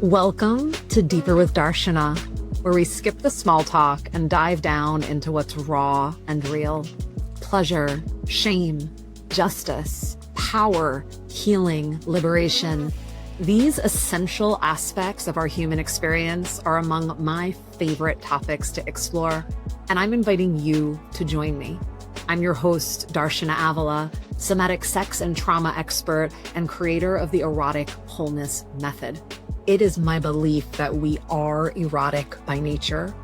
Welcome to Deeper with Darshana, where we skip the small talk and dive down into what's raw and real. Pleasure, shame, justice, power, healing, liberation. These essential aspects of our human experience are among my favorite topics to explore, and I'm inviting you to join me. I'm your host, Darshana Avila, somatic sex and trauma expert and creator of the Erotic Wholeness Method. It is my belief that we are erotic by nature,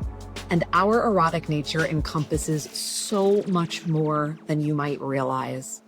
and our erotic nature encompasses so much more than you might realize.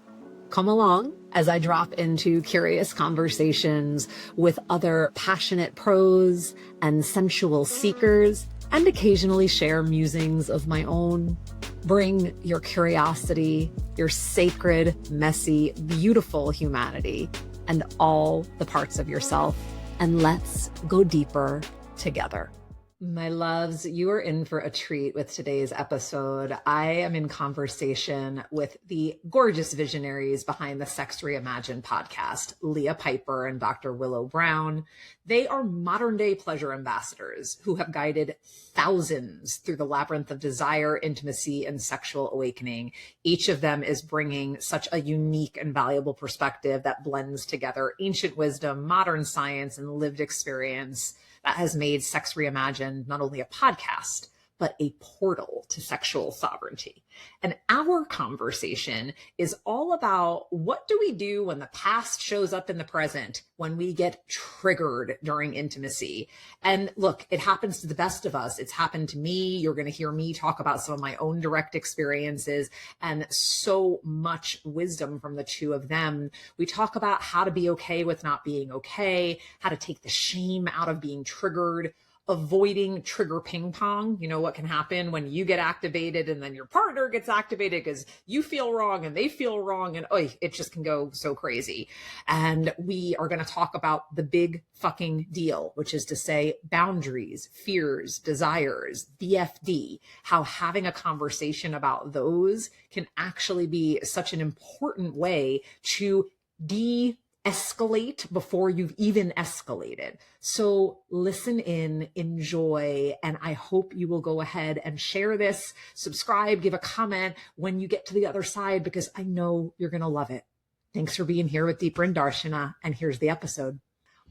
Come along as I drop into curious conversations with other passionate pros and sensual seekers, and occasionally share musings of my own. Bring your curiosity, your sacred, messy, beautiful humanity, and all the parts of yourself. And let's go deeper together. My loves, you are in for a treat with today's episode. I am in conversation with the gorgeous visionaries behind the Sex Reimagined podcast, Leah Piper and Dr. Willow Brown. They are modern day pleasure ambassadors who have guided thousands through the labyrinth of desire, intimacy, and sexual awakening. Each of them is bringing such a unique and valuable perspective that blends together ancient wisdom, modern science, and lived experience that has made Sex Reimagined not only a podcast, but a portal to sexual sovereignty. And our conversation is all about, what do we do when the past shows up in the present, when we get triggered during intimacy? And look, it happens to the best of us. It's happened to me. You're going to hear me talk about some of my own direct experiences and so much wisdom from the two of them. We talk about how to be okay with not being okay, how to take the shame out of being triggered, avoiding trigger ping pong. You know what can happen when you get activated and then your partner gets activated because you feel wrong and they feel wrong, and it just can go so crazy. And we are going to talk about the big fucking deal, which is to say boundaries, fears, desires, BFD, how having a conversation about those can actually be such an important way to de-escalate before you've even escalated. So listen in, enjoy, and I hope you will go ahead and share this, subscribe, give a comment when you get to the other side, because I know you're going to love it. Thanks for being here with Deeper in Darshana, and here's the episode.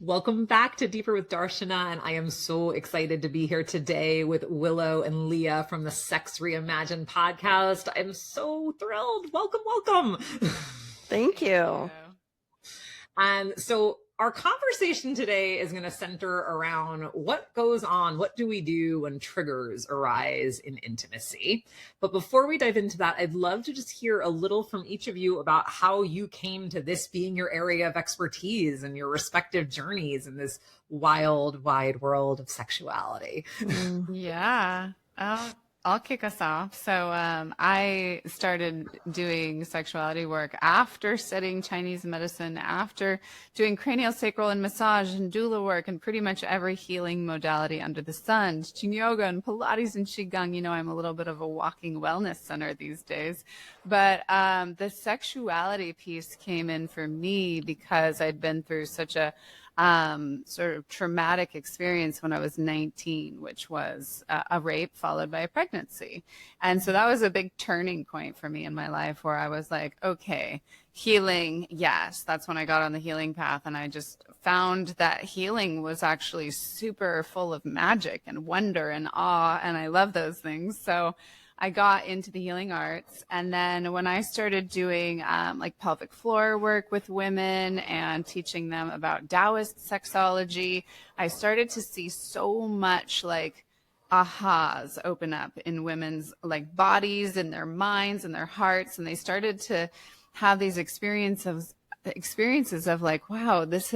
Welcome back to Deeper with Darshana, and I am so excited to be here today with Willow and Leah from the Sex Reimagined podcast. I'm so thrilled. Welcome, welcome. Thank you. And so our conversation today is going to center around what goes on, what do we do when triggers arise in intimacy? But before we dive into that, I'd love to just hear a little from each of you about how you came to this being your area of expertise and your respective journeys in this wild, wide world of sexuality. Yeah. I'll kick us off. So I started doing sexuality work after studying Chinese medicine, after doing craniosacral and massage and doula work and pretty much every healing modality under the sun, Qigong yoga and Pilates and Qigong. You know, I'm a little bit of a walking wellness center these days. But the sexuality piece came in for me because I'd been through such a sort of traumatic experience when I was 19, which was a rape followed by a pregnancy. And so that was a big turning point for me in my life, where I was like, okay, healing. Yes. That's when I got on the healing path. And I just found that healing was actually super full of magic and wonder and awe. And I love those things. So I got into the healing arts. And then when I started doing like pelvic floor work with women and teaching them about Taoist sexology, I started to see so much like ahas open up in women's like bodies and their minds and their hearts. And they started to have these experiences of like, wow, this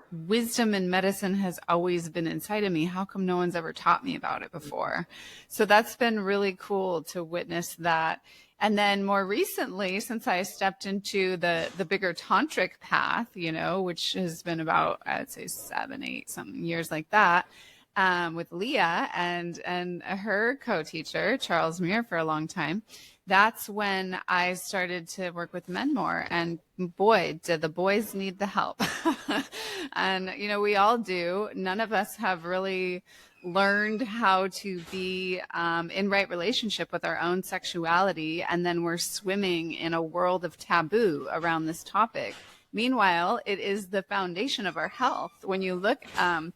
wisdom in medicine has always been inside of me. How come no one's ever taught me about it before? So that's been really cool to witness that. And then more recently, since I stepped into the bigger tantric path, you know, which has been about, I'd say 7, 8 something years like that, with Leah and her co-teacher, Charles Muir, for a long time, that's when I started to work with men more. And boy, did the boys need the help. And, you know, we all do. None of us have really learned how to be in right relationship with our own sexuality. And then we're swimming in a world of taboo around this topic. Meanwhile, it is the foundation of our health. When you look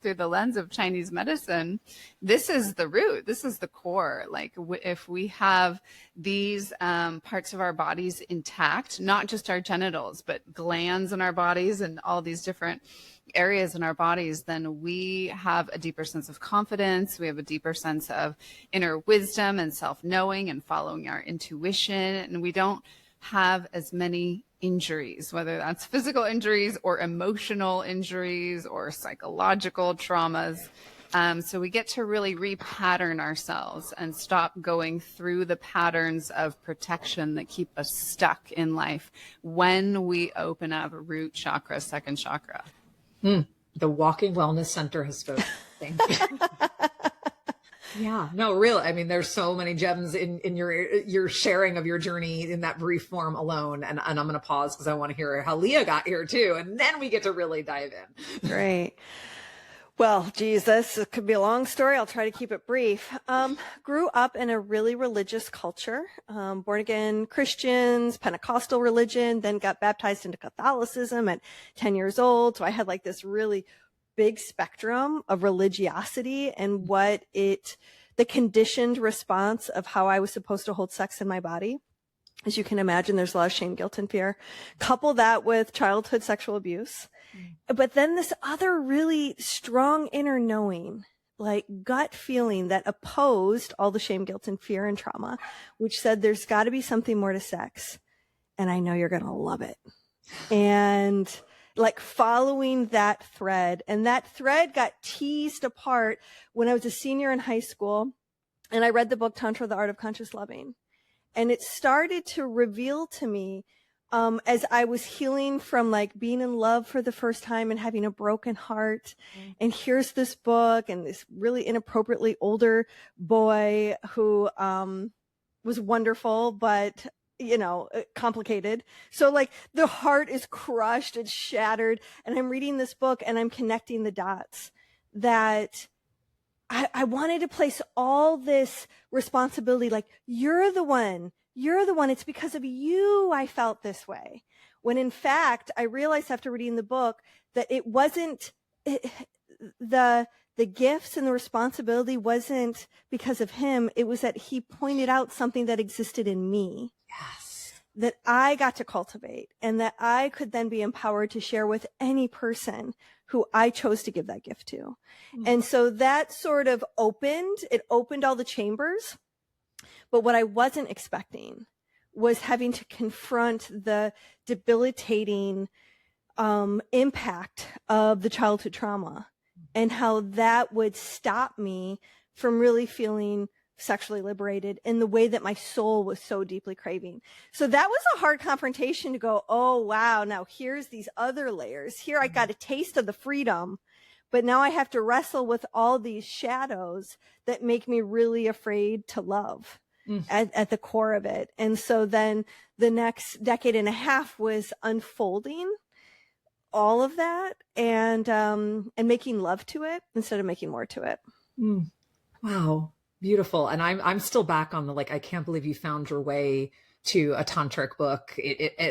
through the lens of Chinese medicine, this is the root. This is the core. Like if we have these parts of our bodies intact, not just our genitals, but glands in our bodies and all these different areas in our bodies, then we have a deeper sense of confidence. We have a deeper sense of inner wisdom and self-knowing and following our intuition. And we don't have as many injuries, whether that's physical injuries or emotional injuries or psychological traumas. So we get to really repattern ourselves and stop going through the patterns of protection that keep us stuck in life when we open up root chakra, second chakra. The Walking Wellness Center has spoken. Thank you. Yeah, no, really. I mean, there's so many gems in your sharing of your journey in that brief form alone. And I'm going to pause because I want to hear how Leah got here too. And then we get to really dive in. Great. Well, Jesus, it could be a long story. I'll try to keep it brief. Grew up in a really religious culture, born again Christians, Pentecostal religion, then got baptized into Catholicism at 10 years old. So I had like this really big spectrum of religiosity and the conditioned response of how I was supposed to hold sex in my body. As you can imagine, there's a lot of shame, guilt, and fear. Couple that with childhood sexual abuse. But then this other really strong inner knowing, like gut feeling that opposed all the shame, guilt, and fear and trauma, which said there's got to be something more to sex. And I know you're going to love it. And like following that thread, and that thread got teased apart when I was a senior in high school and I read the book Tantra, The Art of Conscious Loving. And it started to reveal to me as I was healing from like being in love for the first time and having a broken heart. And here's this book and this really inappropriately older boy who was wonderful, but you know, complicated. So like the heart is crushed and shattered. And I'm reading this book and I'm connecting the dots that I wanted to place all this responsibility, like you're the one. It's because of you I felt this way. When in fact, I realized after reading the book that it wasn't the gifts and the responsibility wasn't because of him. It was that he pointed out something that existed in me. Yes. That I got to cultivate and that I could then be empowered to share with any person who I chose to give that gift to. And so that sort of opened all the chambers. But what I wasn't expecting was having to confront the debilitating impact of the childhood trauma and how that would stop me from really feeling sexually liberated in the way that my soul was so deeply craving. So that was a hard confrontation to go, oh, wow, now here's these other layers. Here I got a taste of the freedom, but now I have to wrestle with all these shadows that make me really afraid to love at the core of it. And so then the next decade and a half was unfolding all of that and making love to it instead of making more to it. Wow. Beautiful. And I'm still back on the, like, I can't believe you found your way to a tantric book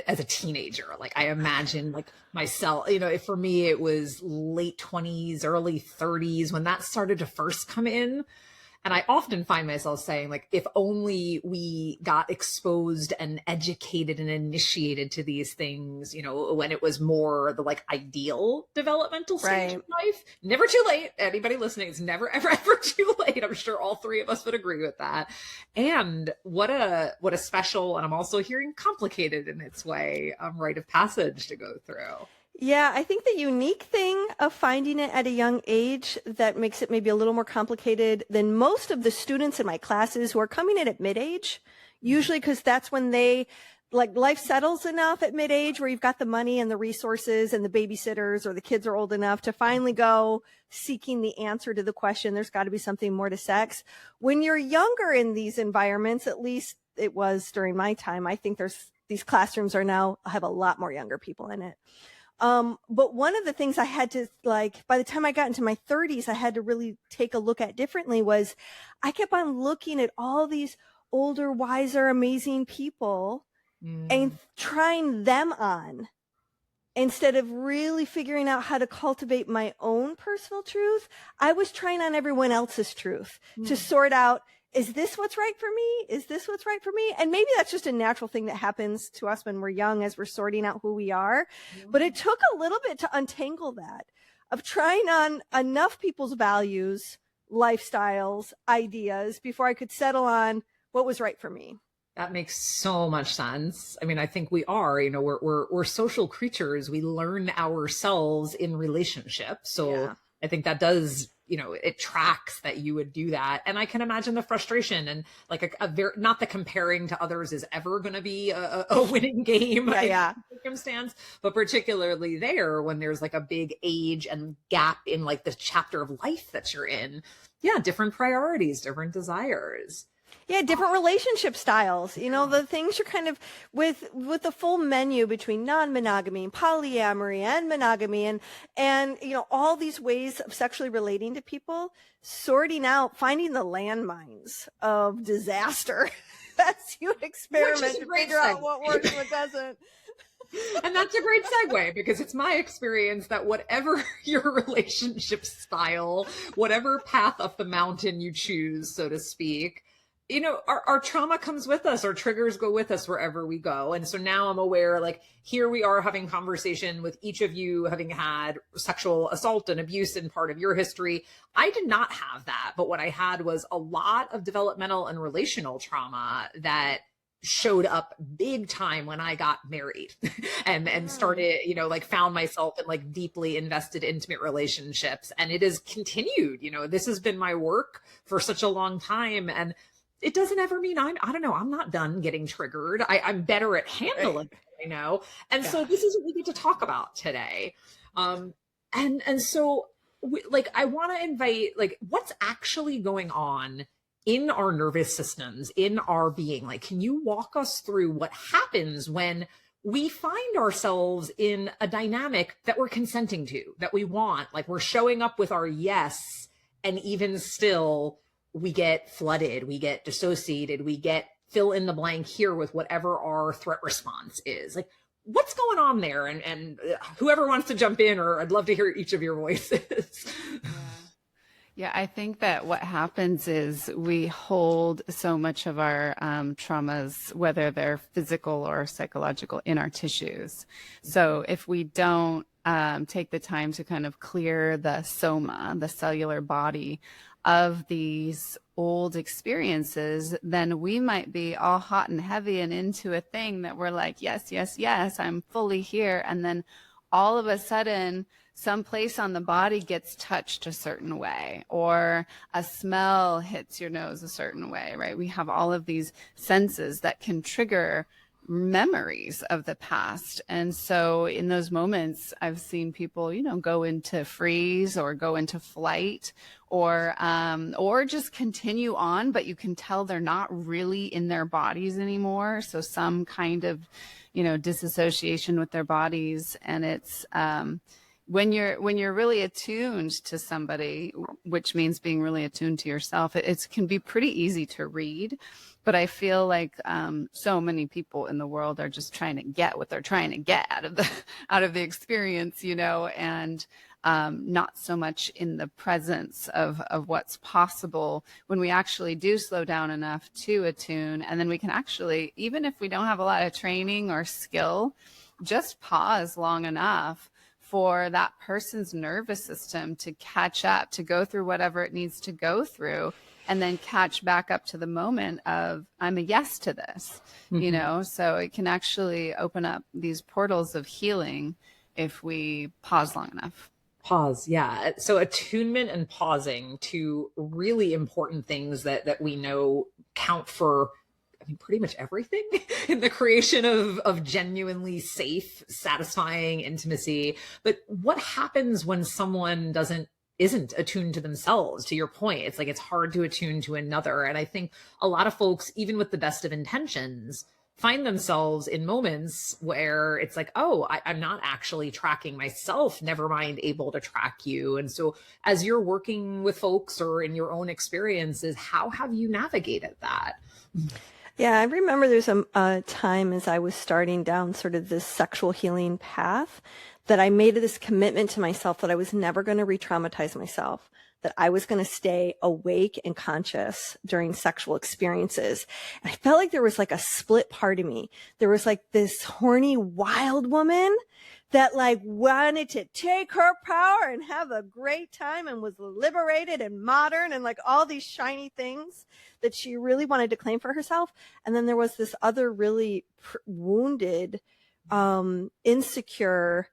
as a teenager. Like I imagine like myself, you know, for me, it was late 20s, early 30s when that started to first come in. And I often find myself saying, like, if only we got exposed and educated and initiated to these things, you know, when it was more the like ideal developmental stage of life. Never too late. Anybody listening, it's never, ever, ever too late. I'm sure all three of us would agree with that. And what a special, and I'm also hearing complicated in its way, rite of passage to go through. Yeah, I think the unique thing of finding it at a young age that makes it maybe a little more complicated than most of the students in my classes who are coming in at mid-age, usually because that's when they, like, life settles enough at mid-age where you've got the money and the resources and the babysitters, or the kids are old enough to finally go seeking the answer to the question, there's got to be something more to sex. When you're younger in these environments, at least it was during my time, I think these classrooms are now have a lot more younger people in it. But one of the things I had to, like, by the time I got into my 30s, I had to really take a look at differently was I kept on looking at all these older, wiser, amazing people and trying them on instead of really figuring out how to cultivate my own personal truth. I was trying on everyone else's truth to sort out, is this what's right for me? Is this what's right for me? And maybe that's just a natural thing that happens to us when we're young as we're sorting out who we are. But it took a little bit to untangle that, of trying on enough people's values, lifestyles, ideas before I could settle on what was right for me. That makes so much sense. I mean, I think we are, we're social creatures. We learn ourselves in relationships. So I think that does, it tracks that you would do that. And I can imagine the frustration and like not that comparing to others is ever going to be a winning game circumstance, but particularly there when there's like a big age and gap in like the chapter of life that you're in. Yeah. Different priorities, different desires. Yeah, different relationship styles. The things you're kind of with the full menu between non-monogamy, polyamory, and monogamy, and all these ways of sexually relating to people, sorting out, finding the landmines of disaster as you experiment to figure out what works and what doesn't. And that's a great segue, because it's my experience that whatever your relationship style, whatever path up the mountain you choose, so to speak, our trauma comes with us, our triggers go with us wherever we go. And so now I'm aware, like, here we are having conversation with each of you having had sexual assault and abuse in part of your history. I did not have that, but what I had was a lot of developmental and relational trauma that showed up big time when I got married and started, found myself in like deeply invested, intimate relationships. And it has continued, this has been my work for such a long time. And it doesn't ever mean I'm not done getting triggered. I'm better at handling it, And so this is what we get to talk about today. And so I want to invite, like, what's actually going on in our nervous systems, in our being. Like, can you walk us through what happens when we find ourselves in a dynamic that we're consenting to, that we want, like we're showing up with our yes, and even still we get flooded, we get dissociated, we get fill in the blank here with whatever our threat response is. Like, what's going on there? And whoever wants to jump in, or I'd love to hear each of your voices. Yeah, I think that what happens is we hold so much of our traumas, whether they're physical or psychological, in our tissues. So if we don't take the time to kind of clear the soma, the cellular body, of these old experiences, then we might be all hot and heavy and into a thing that we're like, yes, yes, yes, I'm fully here. And then all of a sudden, some place on the body gets touched a certain way, or a smell hits your nose a certain way, right? We have all of these senses that can trigger memories of the past. And so in those moments, I've seen people, go into freeze or go into flight, or just continue on, but you can tell they're not really in their bodies anymore. So some kind of, disassociation with their bodies. And it's, when you're really attuned to somebody, which means being really attuned to yourself, it can be pretty easy to read. But I feel like so many people in the world are just trying to get what they're trying to get out of the experience, and not so much in the presence of what's possible when we actually do slow down enough to attune. And then we can actually, even if we don't have a lot of training or skill, just pause long enough for that person's nervous system to catch up, to go through whatever it needs to go through, and then catch back up to the moment of, I'm a yes to this, so it can actually open up these portals of healing if we pause long enough. Pause. Yeah. So attunement and pausing, two really important things that we know count for think, pretty much everything in the creation of genuinely safe, satisfying intimacy. But what happens when someone isn't attuned to themselves? To your point, it's like it's hard to attune to another. And I think a lot of folks, even with the best of intentions, find themselves in moments where it's like, oh, I'm not actually tracking myself, never mind able to track you. And so as you're working with folks or in your own experiences, how have you navigated that? Yeah, I remember there's a time as I was starting down sort of this sexual healing path that I made this commitment to myself that I was never going to re-traumatize myself, that I was going to stay awake and conscious during sexual experiences. And I felt like there was like a split part of me. There was like this horny, wild woman that like wanted to take her power and have a great time and was liberated and modern and like all these shiny things that she really wanted to claim for herself. And then there was this other really wounded, insecure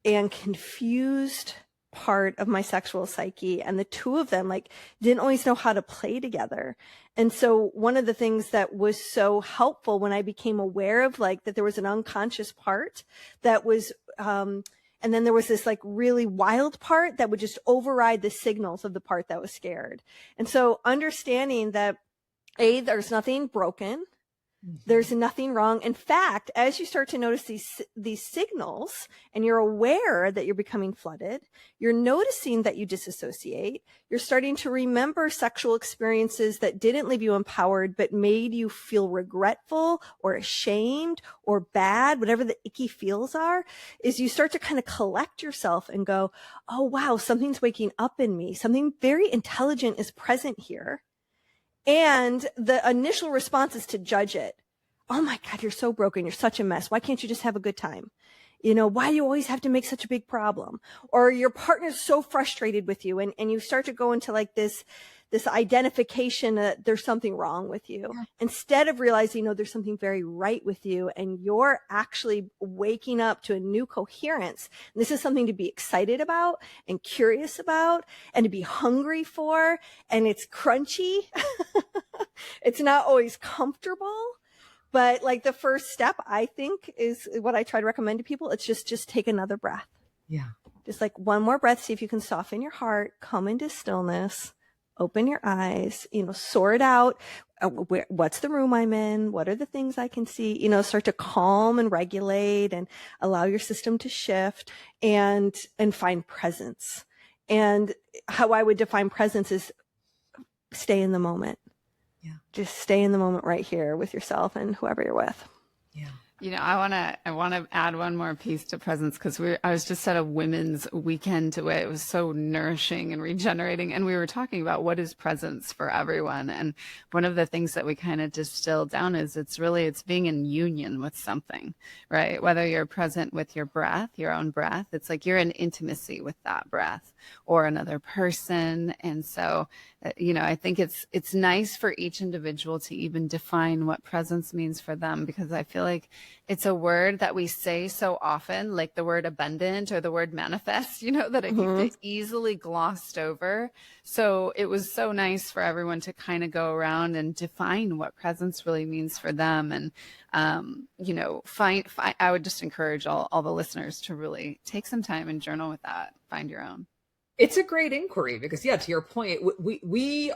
and confused part of my sexual psyche. And the two of them like didn't always know how to play together. And so one of the things that was so helpful when I became aware of like that there was an unconscious part that was, and then there was this like really wild part that would just override the signals of the part that was scared. And so understanding that there's nothing broken. There's nothing wrong. In fact, as you start to notice these signals and you're aware that you're becoming flooded, you're noticing that you disassociate. You're starting to remember sexual experiences that didn't leave you empowered, but made you feel regretful or ashamed or bad, whatever the icky feels are, is you start to kind of collect yourself and go, oh, wow, something's waking up in me. Something very intelligent is present here. And the initial response is to judge it. Oh my God, you're so broken. You're such a mess. Why can't you just have a good time? You know, why do you always have to make such a big problem? Or your partner's so frustrated with you and you start to go into like this identification that there's something wrong with you. Yeah. Instead of realizing, no, there's something very right with you and you're actually waking up to a new coherence. And this is something to be excited about and curious about and to be hungry for. And it's crunchy. It's not always comfortable. But like the first step, I think, is what I try to recommend to people. It's just take another breath. Yeah. Just like one more breath. See if you can soften your heart, come into stillness, open your eyes, sort out what's the room I'm in? What are the things I can see? Start to calm and regulate and allow your system to shift and find presence. And how I would define presence is stay in the moment. Yeah. Just stay in the moment right here with yourself and whoever you're with. Yeah. I want to add one more piece to presence because I was just at a women's weekend away. It was so nourishing and regenerating. And we were talking about what is presence for everyone. And one of the things that we kind of distilled down is it's being in union with something, right? Whether you're present with your breath, your own breath, it's like you're in intimacy with that breath or another person. And so, I think it's nice for each individual to even define what presence means for them, because I feel like it's a word that we say so often, like the word abundant or the word manifest, that it gets easily glossed over. So it was so nice for everyone to kind of go around and define what presence really means for them. And, I would just encourage all the listeners to really take some time and journal with that, find your own. It's a great inquiry because, to your point, we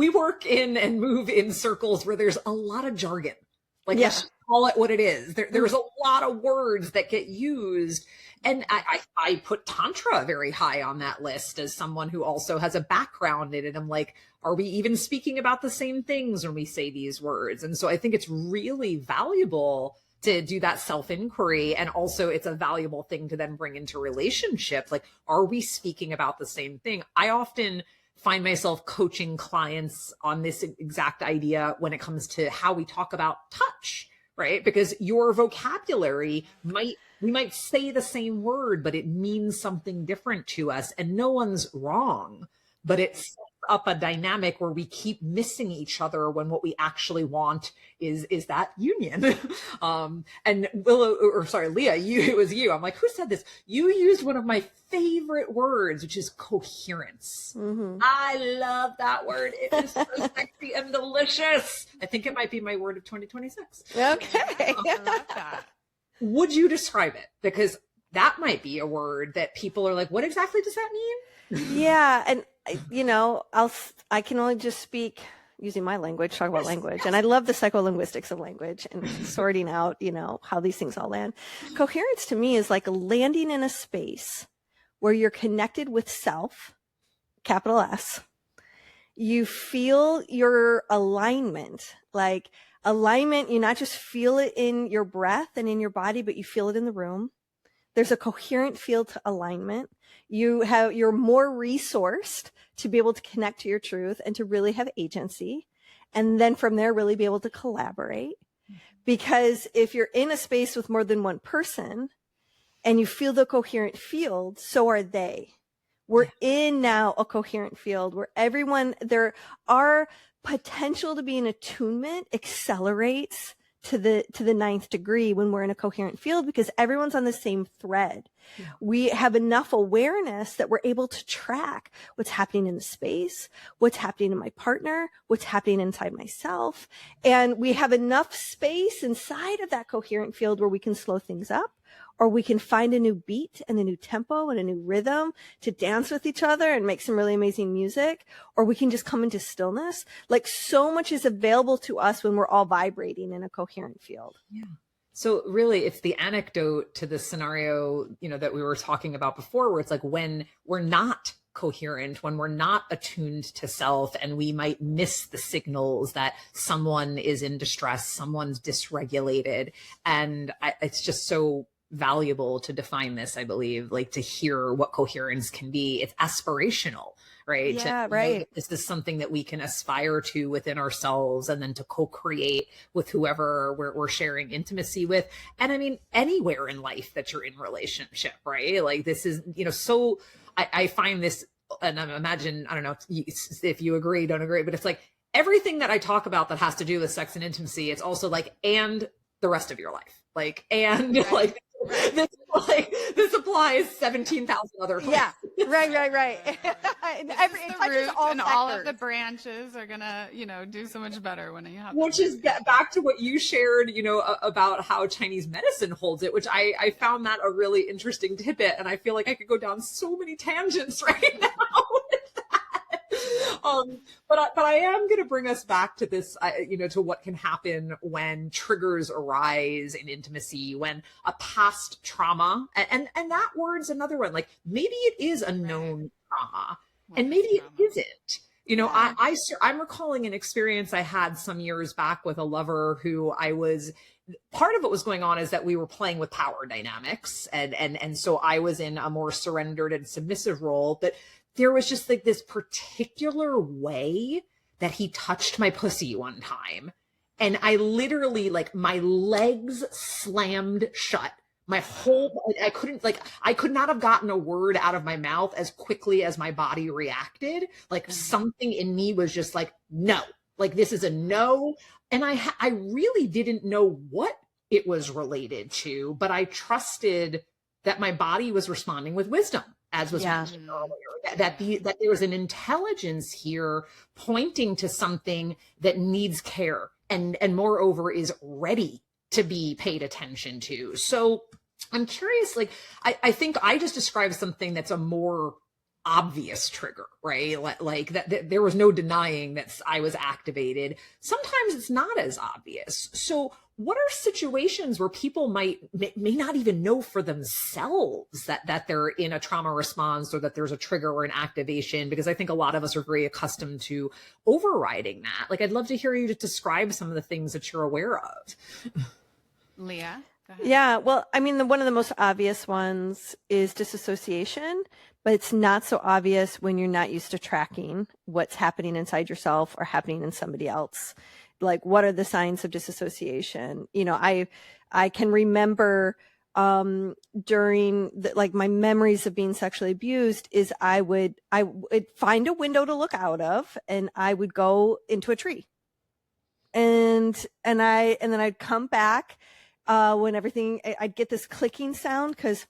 work in and move in circles where there's a lot of jargon. Like, let's just call it what it is. There's a lot of words that get used. And I put Tantra very high on that list as someone who also has a background in it. I'm like, are we even speaking about the same things when we say these words? And so I think it's really valuable to do that self-inquiry. And also it's a valuable thing to then bring into relationships. Like, are we speaking about the same thing? I often find myself coaching clients on this exact idea when it comes to how we talk about touch, right? Because your vocabulary we might say the same word, but it means something different to us, and no one's wrong, but it's up a dynamic where we keep missing each other when what we actually want is that union. And Willow, or sorry, Leah, it was you. I'm like, who said this? You used one of my favorite words, which is coherence. Mm-hmm. I love that word. It is so sexy and delicious. I think it might be my word of 2026. Okay. I love that. Would you describe it? Because that might be a word that people are like, what exactly does that mean? Yeah. And, you know, I can only just speak using my language, talk about language. And I love the psycholinguistics of language and sorting out, you know, how these things all land. Coherence to me is like landing in a space where you're connected with self, capital S. You feel your alignment, like alignment, you not just feel it in your breath and in your body, but you feel it in the room. There's a coherent feel to alignment. You're more resourced to be able to connect to your truth and to really have agency. And then from there, really be able to collaborate. Because if you're in a space with more than one person and you feel the coherent field, so are they. We're in now a coherent field where our potential to be in attunement accelerates to the ninth degree when we're in a coherent field, because everyone's on the same thread. Yeah. We have enough awareness that we're able to track what's happening in the space, what's happening in my partner, what's happening inside myself. And we have enough space inside of that coherent field where we can slow things up, or we can find a new beat and a new tempo and a new rhythm to dance with each other and make some really amazing music, or we can just come into stillness. Like, so much is available to us when we're all vibrating in a coherent field. Yeah. So really, it's the anecdote to the scenario, you know, that we were talking about before, where it's like when we're not coherent, when we're not attuned to self, and we might miss the signals that someone is in distress, someone's dysregulated. And it's just so valuable to define this, I believe, like to hear what coherence can be. It's aspirational, right? Yeah, right. This is something that we can aspire to within ourselves, and then to co-create with whoever we're sharing intimacy with. And I mean, anywhere in life that you're in relationship, right? Like, this is, you know, so I find this, and I imagine, I don't know if you agree, don't agree, but it's like everything that I talk about that has to do with sex and intimacy, it's also like, and the rest of your life. Like, and right. This applies 17,000 other places. Yeah, right. And the roots and all of the branches are gonna, you know, do so much better when you have. Which is back to what you shared, you know, about how Chinese medicine holds it, which I found that a really interesting tidbit, and I feel like I could go down so many tangents right now. But I am going to bring us back to this, you know, to what can happen when triggers arise in intimacy, when a past trauma, and that word's another one, like maybe it is a known trauma, and maybe it isn't. You know, I'm recalling an experience I had some years back with a lover who part of what was going on is that we were playing with power dynamics, and so I was in a more surrendered and submissive role, but there was just like this particular way that he touched my pussy one time. And I literally, like, my legs slammed shut. My whole, I could not have gotten a word out of my mouth as quickly as my body reacted. Like, something in me was just like, no, like, this is a no. And I really didn't know what it was related to, but I trusted that my body was responding with wisdom, as was mentioned earlier, that there was an intelligence here pointing to something that needs care and moreover is ready to be paid attention to. So I'm curious, like, I think I just described something that's a more obvious trigger, right? Like that there was no denying that I was activated. Sometimes it's not as obvious. So what are situations where people may not even know for themselves that they're in a trauma response, or that there's a trigger or an activation? Because I think a lot of us are very accustomed to overriding that. Like, I'd love to hear you just describe some of the things that you're aware of. Leah, go ahead. Yeah, well, I mean, one of the most obvious ones is dissociation, but it's not so obvious when you're not used to tracking what's happening inside yourself or happening in somebody else. Like, what are the signs of dissociation? You know, I can remember during like my memories of being sexually abused is I would find a window to look out of, and I would go into a tree. And then I'd come back, when I'd get this clicking sound, because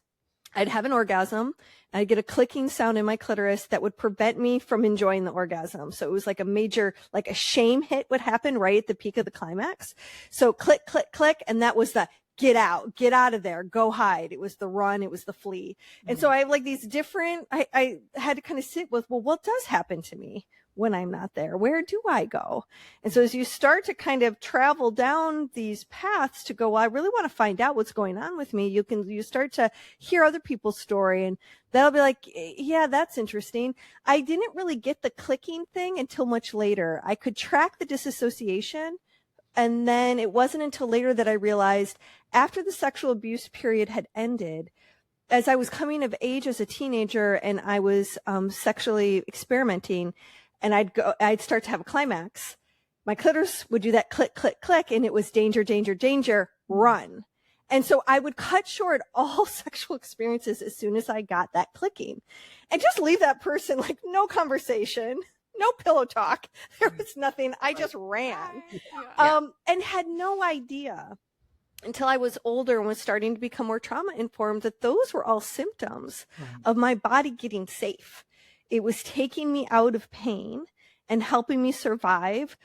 I'd have an orgasm. I'd get a clicking sound in my clitoris that would prevent me from enjoying the orgasm. So it was like a major, like a shame hit would happen right at the peak of the climax. So click, click, click. And that was the get out of there, go hide. It was the run. It was the flee. And so I have like these different, I had to kind of sit with, well, what does happen to me when I'm not there? Where do I go? And so as you start to kind of travel down these paths to go, well, I really want to find out what's going on with me. You start to hear other people's story, and that'll be like, yeah, that's interesting. I didn't really get the clicking thing until much later. I could track the disassociation. And then it wasn't until later that I realized, after the sexual abuse period had ended, as I was coming of age as a teenager and I was sexually experimenting, and I'd start to have a climax, my clitoris would do that click, click, click, and it was danger, danger, danger, run. And so I would cut short all sexual experiences as soon as I got that clicking, and just leave that person like no conversation, no pillow talk. There was nothing. I just ran, and had no idea until I was older and was starting to become more trauma informed that those were all symptoms of my body getting safe. It was taking me out of pain and helping me survive,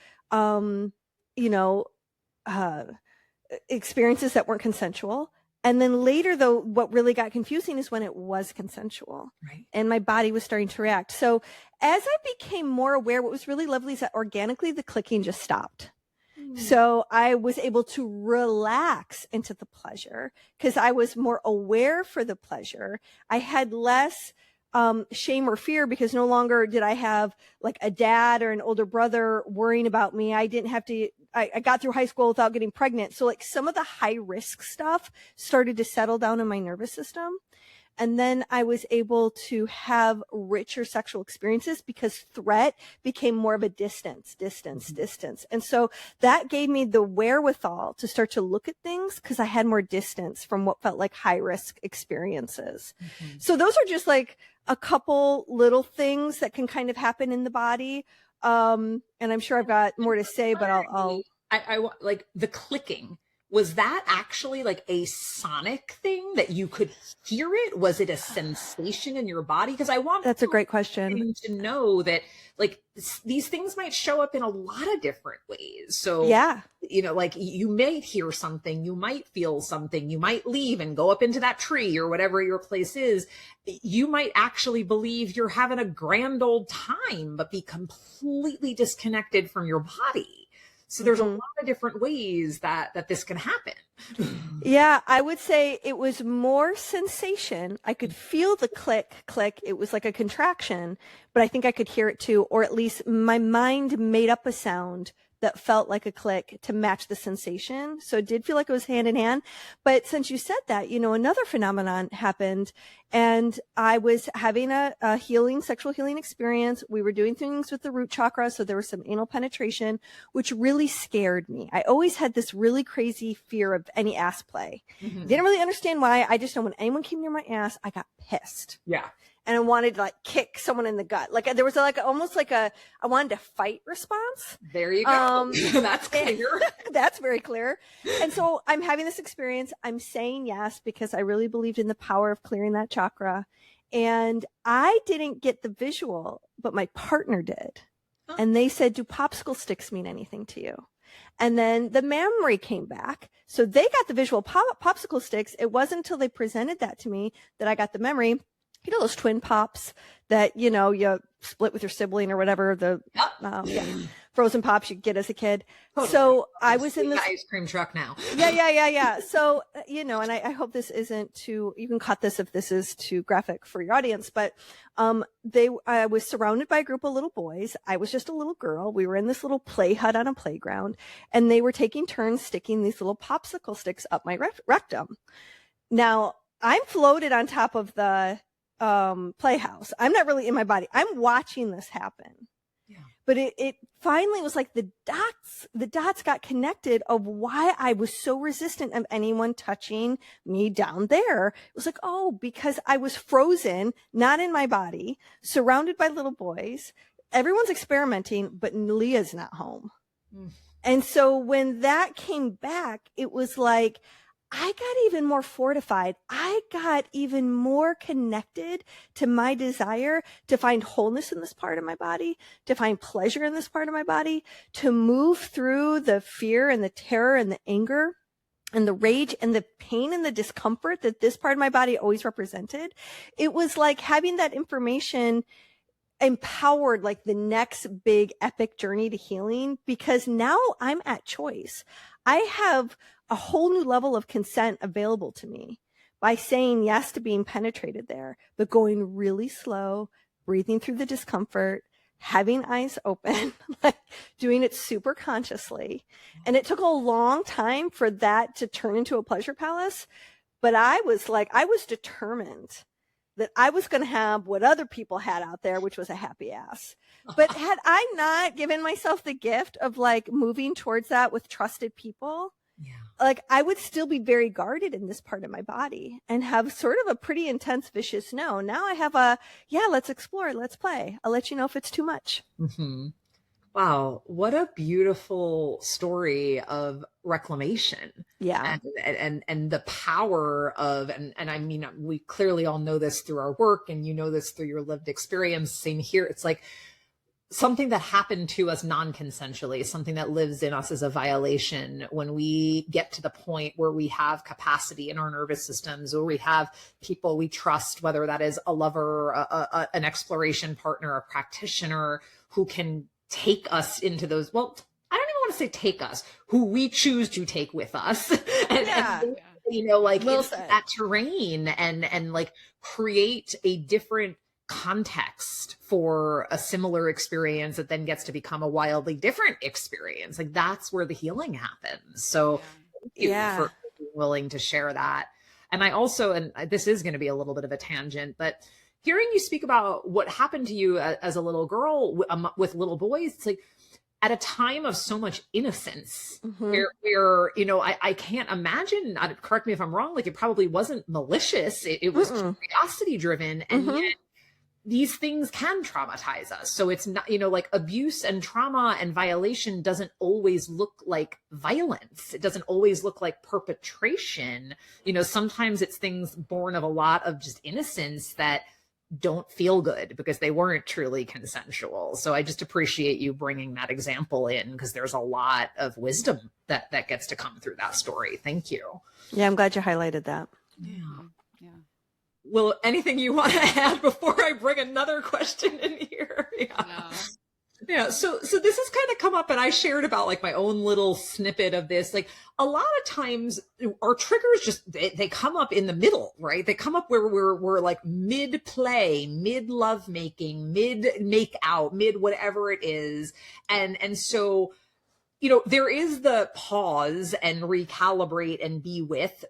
experiences that weren't consensual. And then later, though, what really got confusing is when it was consensual, and my body was starting to react. So as I became more aware, what was really lovely is that organically the clicking just stopped. So I was able to relax into the pleasure because I was more aware for the pleasure. I had less shame or fear because no longer did I have like a dad or an older brother worrying about me. I didn't have to, I got through high school without getting pregnant. So like some of the high risk stuff started to settle down in my nervous system. And then I was able to have richer sexual experiences because threat became more of a distance. And so that gave me the wherewithal to start to look at things because I had more distance from what felt like high risk experiences. So those are just like a couple little things that can kind of happen in the body. And I'm sure I've got more to say, but I like the clicking. Was that actually like a sonic thing that you could hear it? Was it a sensation in your body? Because that's a great question to know that like these things might show up in a lot of different ways. So, like you might hear something, you might feel something, you might leave and go up into that tree or whatever your place is. You might actually believe you're having a grand old time, but be completely disconnected from your body. So there's a lot of different ways that this can happen. Yeah, I would say it was more sensation. I could feel the click, click. It was like a contraction, but I think I could hear it too, or at least my mind made up a sound that felt like a click to match the sensation. So it did feel like it was hand in hand. But since you said that, another phenomenon happened, and I was having a sexual healing experience. We were doing things with the root chakra. So there was some anal penetration, which really scared me. I always had this really crazy fear of any ass play. Didn't really understand why. I just know when anyone came near my ass, I got pissed. Yeah. And I wanted to like kick someone in the gut. Like there was almost like I wanted to fight response. There you go. That's clear. That's very clear. And so I'm having this experience. I'm saying yes because I really believed in the power of clearing that chakra. And I didn't get the visual, but my partner did. And they said, do popsicle sticks mean anything to you? And then the memory came back. So they got the visual popsicle sticks. It wasn't until they presented that to me that I got the memory. Those twin pops that, you split with your sibling or whatever, frozen pops you get as a kid. Totally. So I was in this ice cream truck now. Yeah. So, and I hope this isn't too, you can cut this if this is too graphic for your audience, but, I was surrounded by a group of little boys. I was just a little girl. We were in this little play hut on a playground, and they were taking turns sticking these little popsicle sticks up my rectum. Now I'm floated on top of the playhouse. I'm not really in my body. I'm watching this happen. Yeah. but it finally was like the dots got connected of why I was so resistant of anyone touching me down there. It was like, oh, because I was frozen, not in my body, surrounded by little boys. Everyone's experimenting, but Leah's not home. And so when that came back, it was like, I got even more fortified. I got even more connected to my desire to find wholeness in this part of my body, to find pleasure in this part of my body, to move through the fear and the terror and the anger and the rage and the pain and the discomfort that this part of my body always represented. It was like having that information empowered like the next big epic journey to healing, because now I'm at choice. I have a whole new level of consent available to me by saying yes to being penetrated there, but going really slow, breathing through the discomfort, having eyes open, like doing it super consciously. And it took a long time for that to turn into a pleasure palace. But I was determined that I was going to have what other people had out there, which was a happy ass. But had I not given myself the gift of like moving towards that with trusted people, like I would still be very guarded in this part of my body and have sort of a pretty intense, vicious no. Now I have let's explore, let's play. I'll let you know if it's too much. Mm-hmm. Wow, what a beautiful story of reclamation. Yeah. And the power of, and I mean, we clearly all know this through our work, and you know this through your lived experience. Same here. It's like something that happened to us non-consensually, something that lives in us as a violation. When we get to the point where we have capacity in our nervous systems, or we have people we trust, whether that is a lover, an exploration partner, a practitioner who can take us into those, well, I don't even want to say take us, who we choose to take with us. and you know, like into that terrain and like create a different context for a similar experience that then gets to become a wildly different experience. Like that's where the healing happens. So thank you for being willing to share that. And I also, and this is going to be a little bit of a tangent, but hearing you speak about what happened to you as a little girl with little boys, it's like at a time of so much innocence, where you know, I can't imagine, correct me if I'm wrong, like it probably wasn't malicious. It was curiosity driven. And yet these things can traumatize us. So it's not, you know, like abuse and trauma and violation doesn't always look like violence. It doesn't always look like perpetration. You know, sometimes it's things born of a lot of just innocence that don't feel good because they weren't truly consensual. So I just appreciate you bringing that example in, because there's a lot of wisdom that gets to come through that story. Thank you. Yeah, I'm glad you highlighted that. Yeah. Will, anything you want to add before I bring another question in here? Yeah. So this has kind of come up, and I shared about like my own little snippet of this. Like a lot of times our triggers just, they come up in the middle, right? They come up where we're like mid play, mid love making, mid make out, mid whatever it is. And so, you know, there is the pause and recalibrate and be with,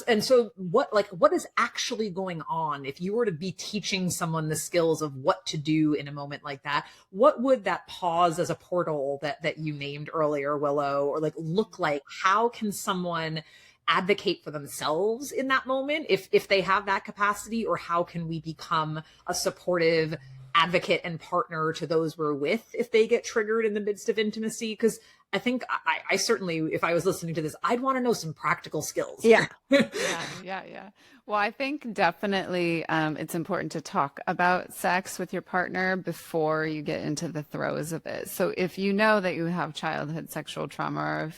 and so what is actually going on? If you were to be teaching someone the skills of what to do in a moment like that, what would that pause as a portal that you named earlier, Willow, or like look like? How can someone advocate for themselves in that moment if they have that capacity, or how can we become a supportive advocate and partner to those we're with if they get triggered in the midst of intimacy? Because I think I certainly, if I was listening to this, I'd want to know some practical skills. Yeah. Well, I think definitely it's important to talk about sex with your partner before you get into the throes of it. So if you know that you have childhood sexual trauma,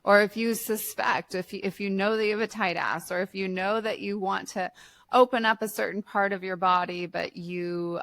or if you suspect, if you know that you have a tight ass, or if you know that you want to open up a certain part of your body, but you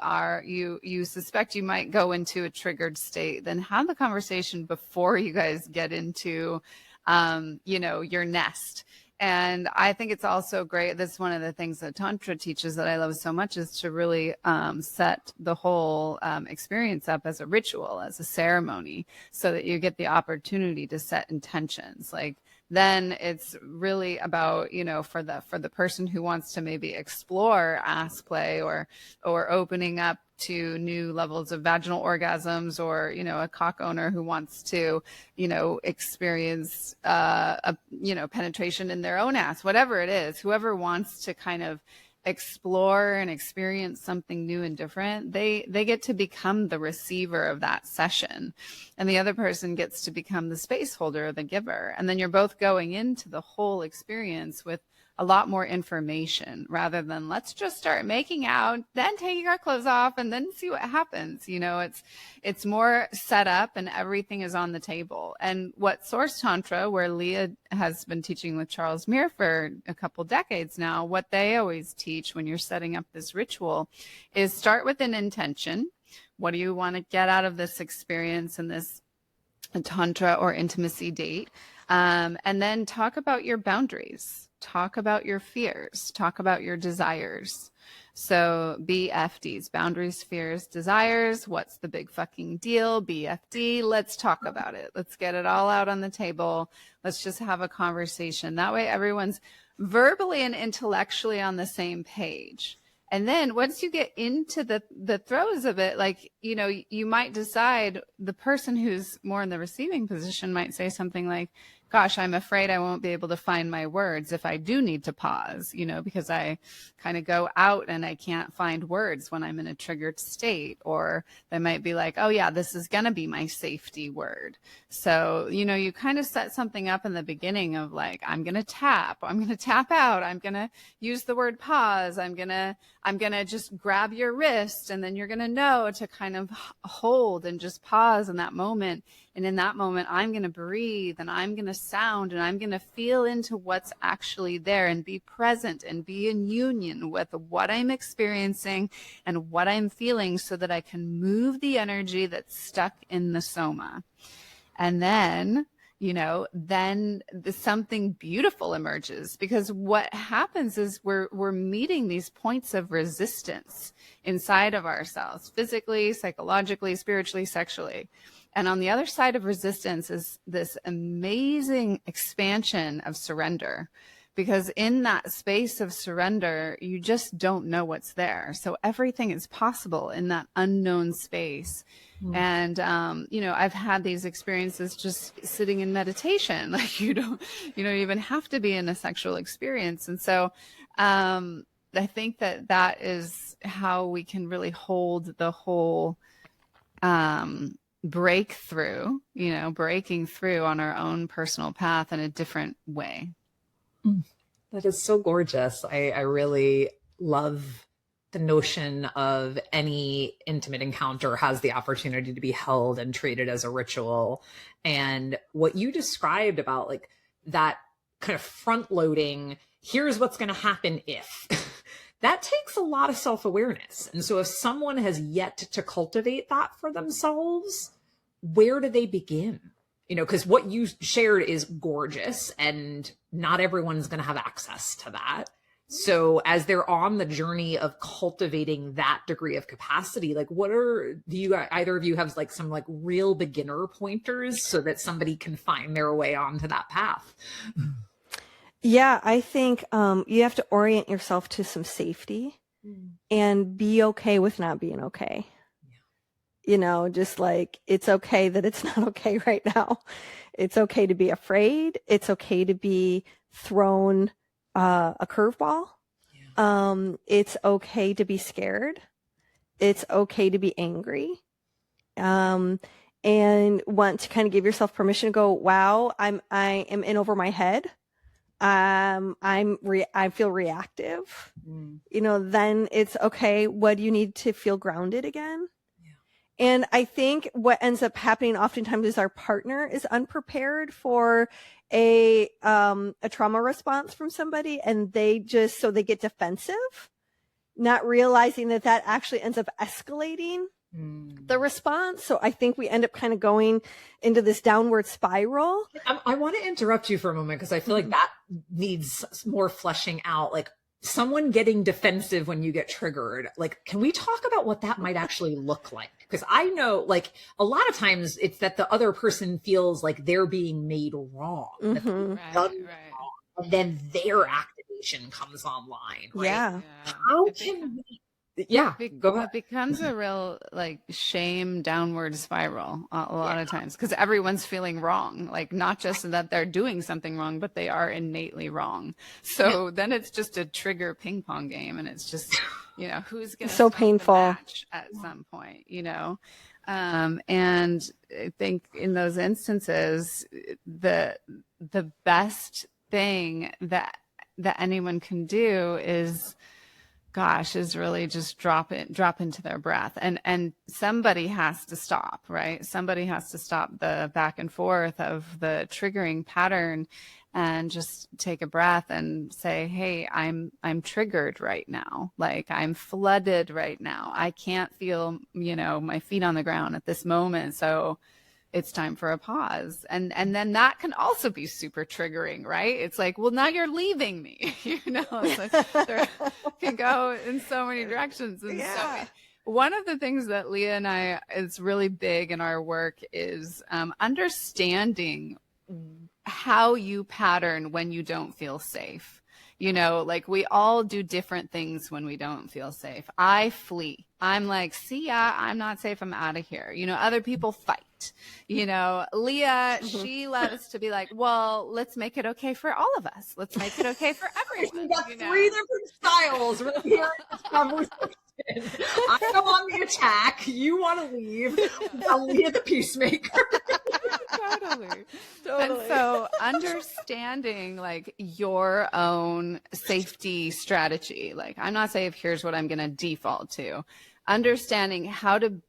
suspect you might go into a triggered state, then have the conversation before you guys get into, your nest. And I think it's also great. That's one of the things that Tantra teaches that I love so much, is to really set the whole experience up as a ritual, as a ceremony, so that you get the opportunity to set intentions. Like, then it's really about, you know, for the person who wants to maybe explore ass play or opening up to new levels of vaginal orgasms, or, you know, a cock owner who wants to, you know, experience penetration in their own ass, whatever it is, whoever wants to kind of explore and experience something new and different, they get to become the receiver of that session, and the other person gets to become the space holder or the giver. And then you're both going into the whole experience with a lot more information, rather than let's just start making out, then taking our clothes off and then see what happens. You know, it's more set up and everything is on the table. And what Source Tantra, where Leah has been teaching with Charles Muir for a couple decades now, what they always teach when you're setting up this ritual is start with an intention. What do you want to get out of this experience and this Tantra or intimacy date? And then talk about your boundaries. Talk about your fears, talk about your desires. So BFDs, boundaries, fears, desires. What's the big fucking deal? BFD, let's talk about it. Let's get it all out on the table. Let's just have a conversation. That way everyone's verbally and intellectually on the same page. And then once you get into the throes of it, like, you know, you might decide, the person who's more in the receiving position might say something like, gosh, I'm afraid I won't be able to find my words if I do need to pause, you know, because I kind of go out and I can't find words when I'm in a triggered state. Or they might be like, oh yeah, this is going to be my safety word. So, you know, you kind of set something up in the beginning of like, I'm going to tap out. I'm going to use the word pause. I'm going to just grab your wrist, and then you're going to know to kind of hold and just pause in that moment. And in that moment, I'm going to breathe, and I'm going to sound, and I'm going to feel into what's actually there, and be present and be in union with what I'm experiencing and what I'm feeling, so that I can move the energy that's stuck in the soma. And then, you know, then something beautiful emerges, because what happens is we're meeting these points of resistance inside of ourselves, physically, psychologically, spiritually, sexually. And on the other side of resistance is this amazing expansion of surrender, because in that space of surrender, you just don't know what's there. So everything is possible in that unknown space. And, you know, I've had these experiences just sitting in meditation, like you don't even have to be in a sexual experience. And so, I think that is how we can really hold the whole, breakthrough, you know, breaking through on our own personal path in a different way. That is so gorgeous. I really love the notion of any intimate encounter has the opportunity to be held and treated as a ritual. And what you described about like that kind of front loading, here's what's going to happen if, that takes a lot of self-awareness. And so if someone has yet to cultivate that for themselves, where do they begin? You know, because what you shared is gorgeous, and not everyone's going to have access to that. So as they're on the journey of cultivating that degree of capacity, like either of you have like some like real beginner pointers so that somebody can find their way onto that path? Yeah, I think you have to orient yourself to some safety and be okay with not being okay. You know, just like, it's okay that it's not okay right now. It's okay to be afraid. It's okay to be thrown a curveball. It's okay to be scared. It's okay to be angry. And want to kind of give yourself permission to go, wow, I am in over my head. I feel reactive. You know, then it's okay. What do you need to feel grounded again? And I think what ends up happening oftentimes is our partner is unprepared for a trauma response from somebody, and they get defensive, not realizing that actually ends up escalating the response. So I think we end up kind of going into this downward spiral. I want to interrupt you for a moment, because I feel like that needs more fleshing out. Like, someone getting defensive when you get triggered, like, can we talk about what that might actually look like? Because I know, like, a lot of times it's that the other person feels like they're being made wrong, that they've done wrong, and then their activation comes online, right? Yeah. How can we? Yeah, go ahead. It becomes a real like shame downward spiral a lot of times, because everyone's feeling wrong, like not just that they're doing something wrong, but they are innately wrong. So then it's just a trigger ping pong game, and it's just, you know, who's going to so stop painful the match at some point, you know? And I think in those instances, the best thing that anyone can do is really just drop into their breath, and somebody has to stop, right? Somebody has to stop the back and forth of the triggering pattern and just take a breath and say, hey, I'm triggered right now. Like, I'm flooded right now. I can't feel, you know, my feet on the ground at this moment. So it's time for a pause. And then that can also be super triggering, right? It's like, well, now you're leaving me, you know, it's like, there can go in so many directions. And so one of the things that Leah and I is really big in our work is understanding how you pattern when you don't feel safe. You know, like we all do different things when we don't feel safe. I flee. I'm like, see ya, I'm not safe, I'm out of here. You know, other people fight. You know, Leah, she loves to be like, well, let's make it okay for all of us. Let's make it okay for everyone. We got three different styles right here in this conversation. I go on the attack. You want to leave. I'll Leah the peacemaker. Totally. And so understanding like your own safety strategy, like I'm not safe, here's what I'm going to default to. Understanding how to,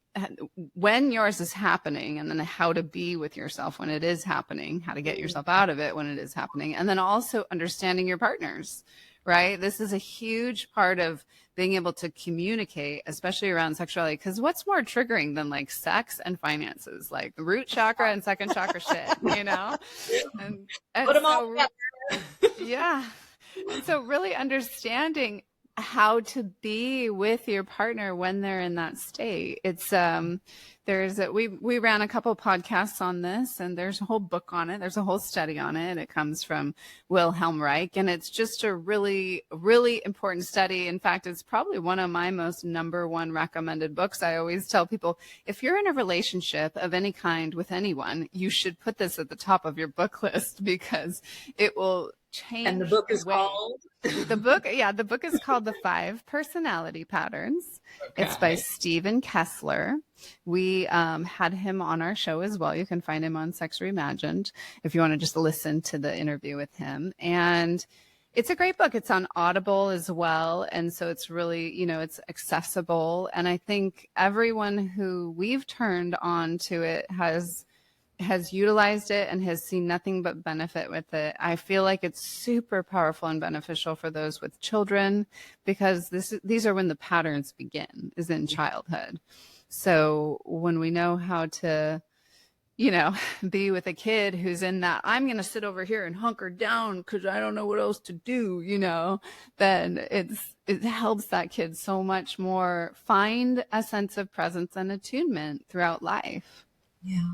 when yours is happening, and then how to be with yourself when it is happening, how to get yourself out of it when it is happening. And then also understanding your partners, right? This is a huge part of being able to communicate, especially around sexuality, because what's more triggering than like sex and finances, like the root chakra and second chakra shit, you know? And put them all together. Yeah. And so really understanding how to be with your partner when they're in that state. It's we ran a couple podcasts on this, and there's a whole book on it. There's a whole study on it. It comes from Wilhelm Reich, and it's just a really, really important study. In fact, it's probably one of my most #1 recommended books. I always tell people, if you're in a relationship of any kind with anyone, you should put this at the top of your book list, because it will change. And the book is called? The book is called The 5 Personality Patterns. Okay. It's by Stephen Kessler. We had him on our show as well. You can find him on Sex Reimagined if you want to just listen to the interview with him. And it's a great book. It's on Audible as well. And so it's really, you know, it's accessible. And I think everyone who we've turned on to it has utilized it and has seen nothing but benefit with it. I feel like it's super powerful and beneficial for those with children, because these are when the patterns begin, is in childhood. So when we know how to, you know, be with a kid who's in that, I'm going to sit over here and hunker down because I don't know what else to do, you know, then it helps that kid so much more find a sense of presence and attunement throughout life. Yeah.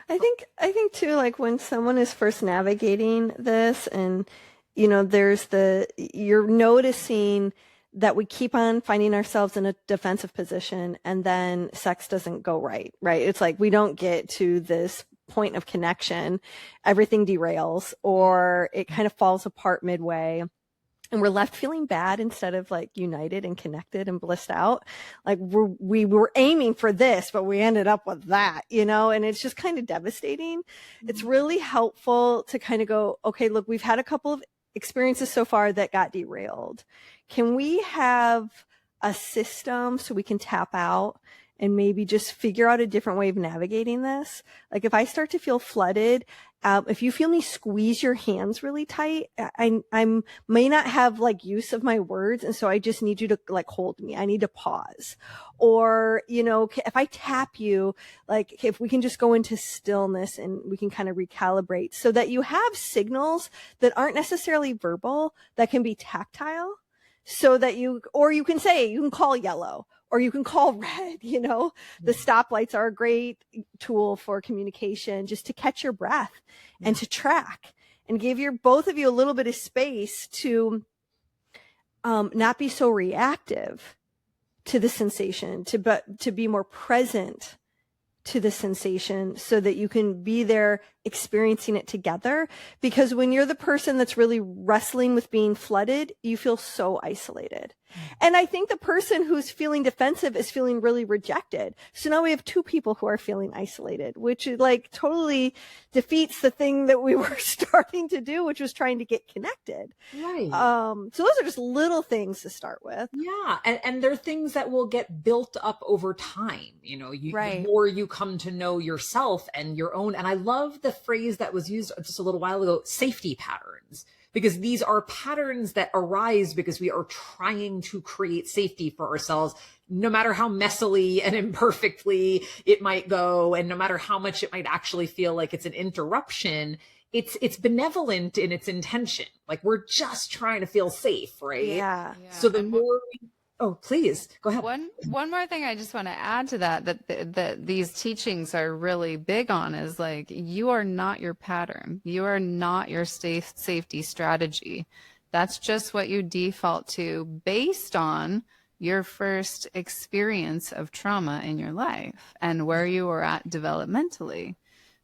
I think too, like when someone is first navigating this, and, you know, you're noticing that we keep on finding ourselves in a defensive position, and then sex doesn't go right? It's like we don't get to this point of connection. Everything derails, or it kind of falls apart midway. And we're left feeling bad instead of like united and connected and blissed out. Like we were aiming for this, but we ended up with that, you know, and it's just kind of devastating. Mm-hmm. It's really helpful to kind of go, okay, look, we've had a couple of experiences so far that got derailed. Can we have a system so we can tap out and maybe just figure out a different way of navigating this? Like if I start to feel flooded, if you feel me squeeze your hands really tight, I may not have like use of my words. And so I just need you to like hold me. I need to pause. Or, you know, if I tap you, like if we can just go into stillness and we can kind of recalibrate, so that you have signals that aren't necessarily verbal, that can be tactile. so that you can call yellow or you can call red, you know. The stoplights are a great tool for communication, just to catch your breath and to track and give both of you a little bit of space to not be so reactive to the sensation, to be more present to the sensation, so that you can be there experiencing it together. Because when you're the person that's really wrestling with being flooded, you feel so isolated. And I think the person who's feeling defensive is feeling really rejected. So now we have two people who are feeling isolated, which is like totally defeats the thing that we were starting to do, which was trying to get connected. Right. So those are just little things to start with. Yeah. And they're things that will get built up over time. You know, the more you come to know yourself and your own. And I love the phrase that was used just a little while ago, safety patterns. Because these are patterns that arise because we are trying to create safety for ourselves, no matter how messily and imperfectly it might go, and no matter how much it might actually feel like it's an interruption. It's benevolent in its intention. Like, we're just trying to feel safe, right? Yeah. So the more oh, please go ahead. One more thing I just want to add to that these teachings are really big on is like, you are not your pattern. You are not your safety strategy. That's just what you default to based on your first experience of trauma in your life and where you were at developmentally.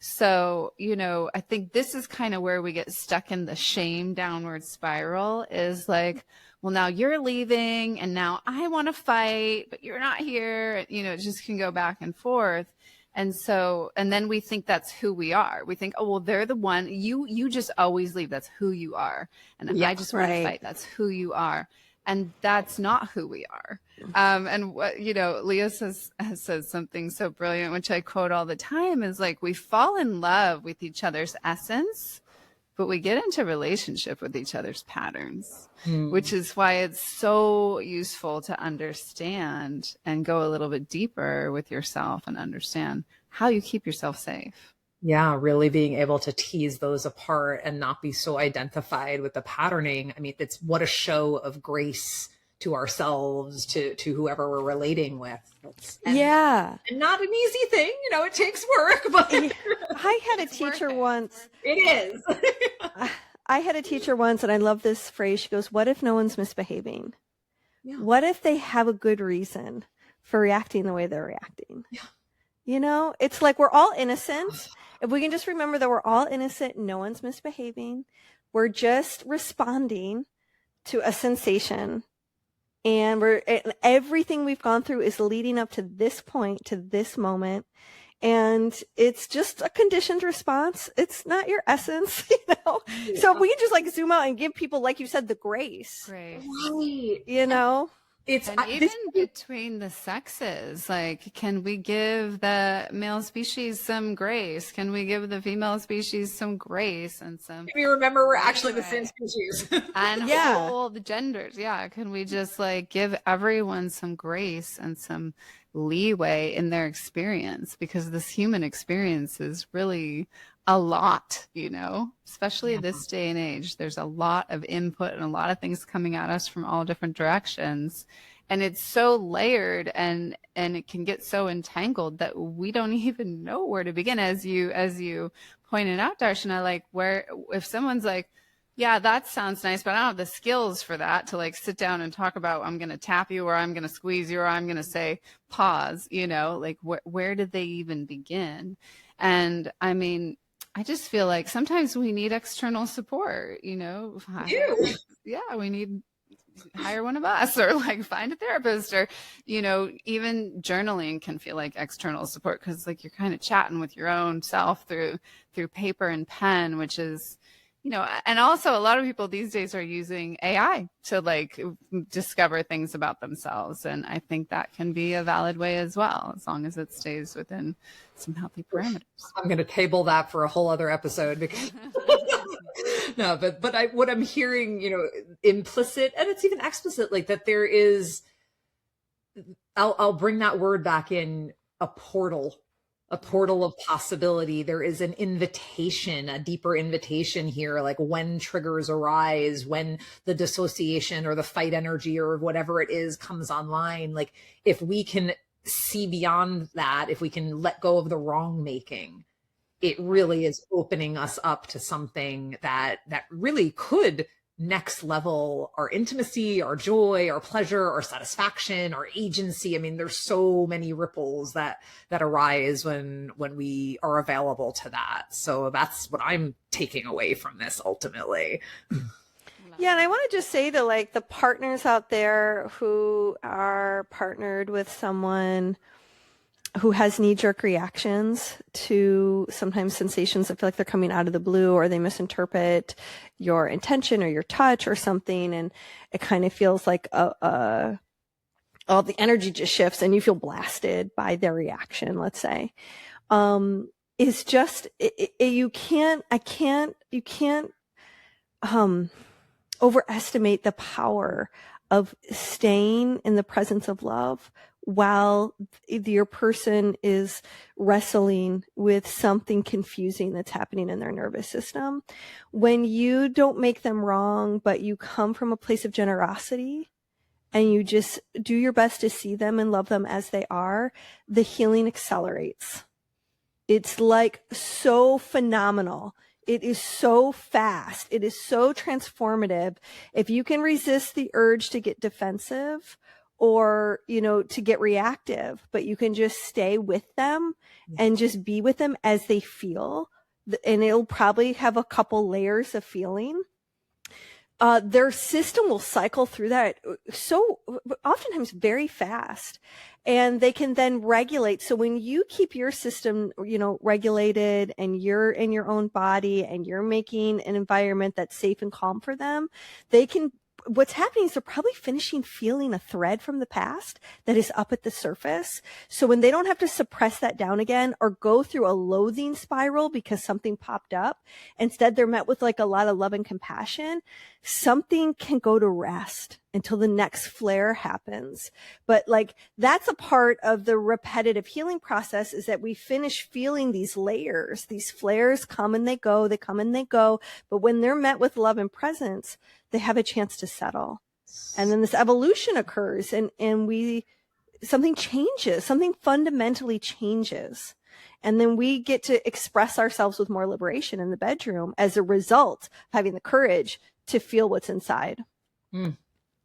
So, you know, I think this is kind of where we get stuck in the shame downward spiral, is like, well, now you're leaving and now I want to fight, but you're not here. You know, it just can go back and forth. And so, and then we think that's who we are. We think, oh, well, they're the one, you just always leave. That's who you are. And I just want to fight. That's who you are. And that's not who we are. And what, you know, Leah has said something so brilliant, which I quote all the time, is like, we fall in love with each other's essence, but we get into relationship with each other's patterns, which is why it's so useful to understand and go a little bit deeper with yourself and understand how you keep yourself safe. Yeah, really being able to tease those apart and not be so identified with the patterning. I mean, it's what a show of grace to ourselves, to whoever we're relating with. And not an easy thing. You know, it takes work, but I had a teacher once. It is. I had a teacher once, and I love this phrase. She goes, what if no one's misbehaving? Yeah. What if they have a good reason for reacting the way they're reacting? Yeah. You know, it's like we're all innocent. If we can just remember that we're all innocent, no one's misbehaving. We're just responding to a sensation. And everything we've gone through is leading up to this point, to this moment. And it's just a conditioned response. It's not your essence, you know? Yeah. So if we can just like zoom out and give people, like you said, the grace. Right. You know? Even between the sexes, like, can we give the male species some grace? Can we give the female species some grace and some? Can we remember we're actually the same species? And all the genders. Yeah. Can we just like give everyone some grace and some leeway in their experience? Because this human experience is really a lot, you know, especially this day and age. There's a lot of input and a lot of things coming at us from all different directions. And it's so layered and it can get so entangled that we don't even know where to begin. As you pointed out, Darshana, like, where, if someone's like, yeah, that sounds nice, but I don't have the skills for that to like sit down and talk about, I'm going to tap you or I'm going to squeeze you or I'm going to say pause, you know, like where did they even begin? And I mean, I just feel like sometimes we need external support, you know. Yeah, we need hire one of us or like find a therapist, or, you know, even journaling can feel like external support because like you're kind of chatting with your own self through paper and pen, which is, you know, and also a lot of people these days are using AI to like discover things about themselves. And I think that can be a valid way as well, as long as it stays within some healthy parameters. I'm going to table that for a whole other episode because no, but what I'm hearing, you know, implicit and it's even explicit, like that there is, I'll bring that word back in, a portal a portal of possibility. There is an invitation, a deeper invitation here, like when triggers arise, when the dissociation or the fight energy or whatever it is comes online. Like if we can see beyond that, if we can let go of the wrong making, it really is opening us up to something that really could next level our intimacy, our joy, our pleasure, our satisfaction, our agency. I mean, there's so many ripples that arise when we are available to that. So that's what I'm taking away from this ultimately. Yeah, and I want to just say to like the partners out there who are partnered with someone who has knee-jerk reactions to sometimes sensations that feel like they're coming out of the blue, or they misinterpret your intention or your touch or something, and it kind of feels like all the energy just shifts and you feel blasted by their reaction, let's say. It's just you can't overestimate the power of staying in the presence of love while your person is wrestling with something confusing that's happening in their nervous system. When you don't make them wrong, but you come from a place of generosity and you just do your best to see them and love them as they are, the healing accelerates. It's like so phenomenal. It is so fast. It is so transformative. If you can resist the urge to get defensive or, to get reactive, but you can just stay with them and just be with them as they feel, and it'll probably have a couple layers of feeling. Their system will cycle through that so oftentimes very fast, and they can then regulate. So when you keep your system, regulated, and you're in your own body and you're making an environment that's safe and calm for them, what's happening is they're probably finishing feeling a thread from the past that is up at the surface. So when they don't have to suppress that down again or go through a loathing spiral because something popped up, instead they're met with like a lot of love and compassion. Something can go to rest until the next flare happens. But like that's a part of the repetitive healing process, is that we finish feeling these layers. These flares come and they go, they come and they go. But when they're met with love and presence, they have a chance to settle. And then this evolution occurs and something changes, something fundamentally changes. And then we get to express ourselves with more liberation in the bedroom as a result of having the courage to feel what's inside.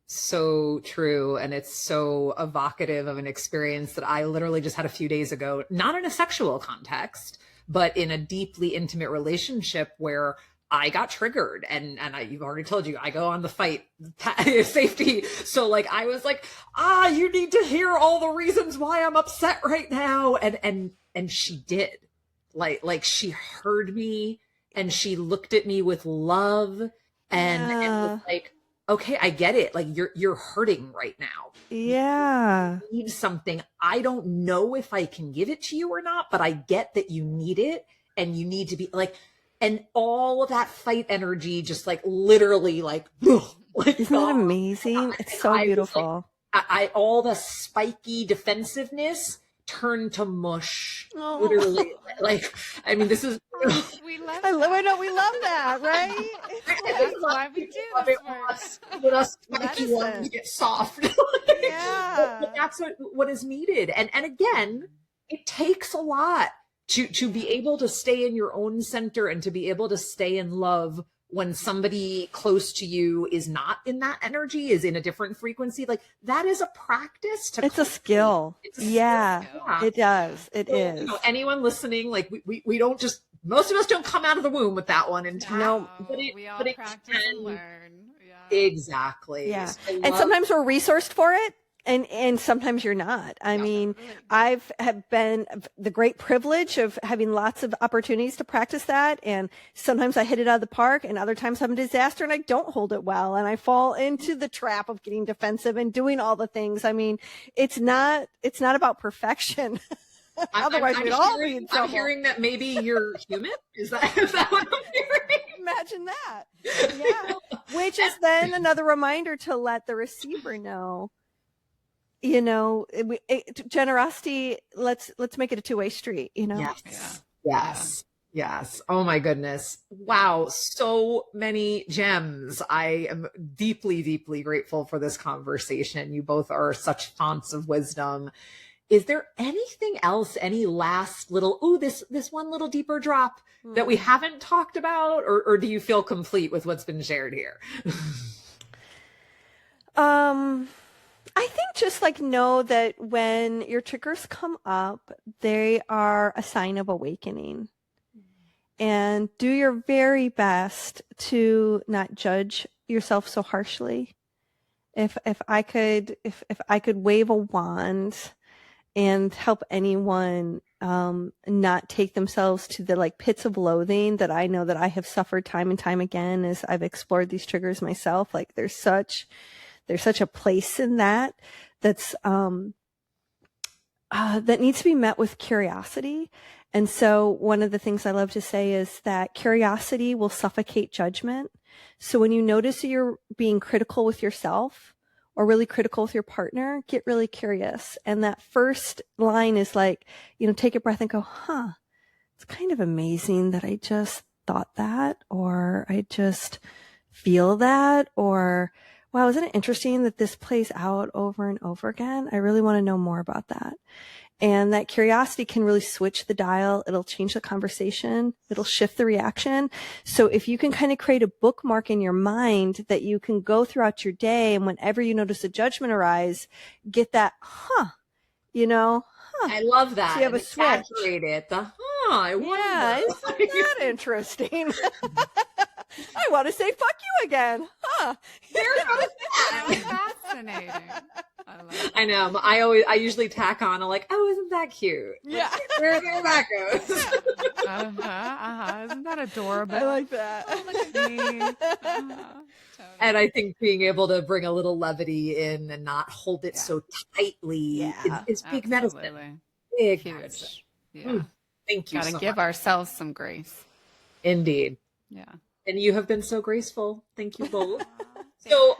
So true. And it's so evocative of an experience that I literally just had a few days ago, not in a sexual context, but in a deeply intimate relationship where I got triggered, and you've already told you, I go on the fight safety. So like, I was like, you need to hear all the reasons why I'm upset right now. And she did, like she heard me and she looked at me with love and was like, okay, I get it. Like you're hurting right now. Yeah. You need something. I don't know if I can give it to you or not, but I get that you need it, and you need to be like, and all of that fight energy just like literally like isn't that amazing? It's so beautiful. Like, all the spiky defensiveness turned to mush. Oh. Literally. Like, I mean, this is We love I know we love that, right? That's why we do this work. When us spiky ones get soft. Yeah. But that's what is needed. And again, it takes a lot to be able to stay in your own center and to be able to stay in love when somebody close to you is not in that energy, is in a different frequency. Like that is a practice. It's a skill. Yeah, it does. It is. Anyone listening, like we don't just, most of us don't come out of the womb with that one. And no, we all practice and learn. Yeah. Exactly. Yeah. And sometimes we're resourced for it. And sometimes you're not. I mean, I've been the great privilege of having lots of opportunities to practice that. And sometimes I hit it out of the park, and other times I'm a disaster and I don't hold it well. And I fall into the trap of getting defensive and doing all the things. I mean, it's not about perfection. Otherwise we'd all be in trouble. I'm hearing that maybe you're human. Is that what I'm hearing? Imagine that. Yeah. Which is then another reminder to let the receiver know, you know, generosity, let's make it a two-way street, you know? Yes. Yes. Yes. Oh my goodness. Wow. So many gems. I am deeply, deeply grateful for this conversation. You both are such fonts of wisdom. Is there anything else, any last little, this one little deeper drop that we haven't talked about, or do you feel complete with what's been shared here? I think just like know that when your triggers come up, they are a sign of awakening. And do your very best to not judge yourself so harshly. If I could wave a wand and help anyone not take themselves to the like pits of loathing that I know that I have suffered time and time again as I've explored these triggers myself, like there's such a place in that that's that needs to be met with curiosity. And so one of the things I love to say is that curiosity will suffocate judgment. So when you notice that you're being critical with yourself or really critical with your partner, get really curious. And that first line is like, you know, take a breath and go, it's kind of amazing that I just thought that, or I just feel that, or wow, isn't it interesting that this plays out over and over again? I really want to know more about that. And that curiosity can really switch the dial. It'll change the conversation. It'll shift the reaction. So if you can kind of create a bookmark in your mind that you can go throughout your day, and whenever you notice a judgment arise, get that, you know, I love that. So you have a switch. Saturate it. I wonder. Yeah, isn't that interesting? I want to say fuck you again. That's fascinating. I love it. I know. I usually tack on a like, oh, isn't that cute? Yeah. There that goes. Isn't that adorable? I like that. Oh, look at me. Totally. And I think being able to bring a little levity in and not hold it so tightly is big medicine. Big Huge. medicine. Yeah. Thank you. Gotta give ourselves some grace. Indeed. Yeah. And you have been so graceful. Thank you both. So